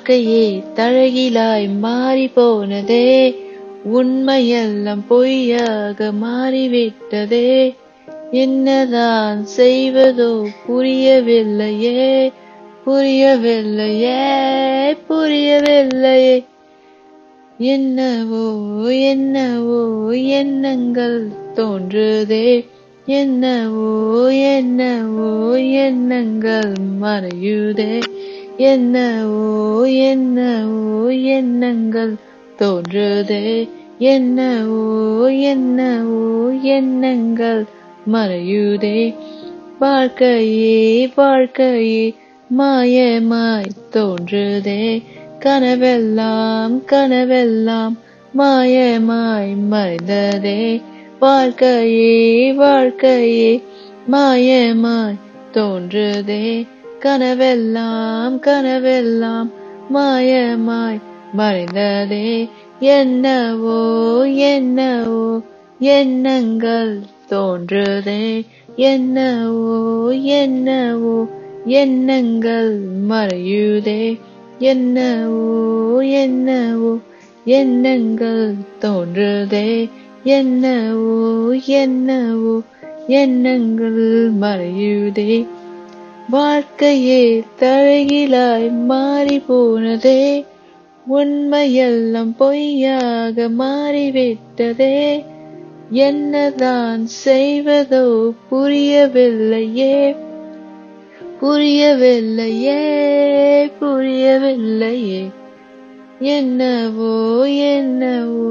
வாழ்க்கையே தழகிலாய் மாறி போனதே, உண்மையெல்லாம் பொய்யாக மாறிவிட்டதே, என்னதான் செய்வதோ புரியவில்லையே, புரியவில்லையே, புரியவில்லையே. என்னவோ என்னவோ எண்ணங்கள் தோன்றுதே, என்னவோ என்னவோ எண்ணங்கள் மறையுதே, என்னவோ என்னவோ எண்ணங்கள் தோன்றுதே, என்னவோ என்னவோ எண்ணங்கள் மறையுதே. வாழ்க்கையே வாழ்க்கையே மாயமாய் தோன்றுதே, கனவெல்லாம் கனவெல்லாம் மாயமாய் மறைந்ததே. வாழ்க்கையே வாழ்க்கையே மாயமாய் தோன்றுதே, கனவெல்லாம் கனவெல்லாம் மாயமாய் மறைந்ததே. என்னவோ என்னவோ எண்ணங்கள் தோன்றுதே, என்னவோ என்னவோ எண்ணங்கள் மறையுதே, என்னவோ என்னவோ எண்ணங்கள் தோன்றுதே, என்னவோ என்னவோ எண்ணங்கள் மறையுதே. வாழ்க்கையே தலைகீழாய் மாறி போனதே, உண்மையெல்லாம் பொய்யாக மாறிவிட்டதே, என்னதான் செய்வதோ புரியவில்லையே, புரியவில்லையே, புரியவில்லையே. என்னவோ என்னவோ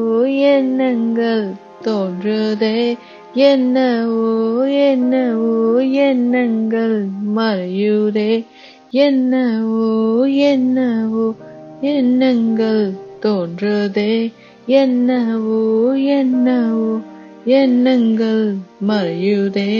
எண்ணங்கள் தோன்றுதே, என்னவோ என்னவோ எண்ணங்கள் மறையுதே, என்னவோ என்னவோ எண்ணங்கள் தோன்றுதே, என்னவோ என்னவோ எண்ணங்கள் மறையுதே.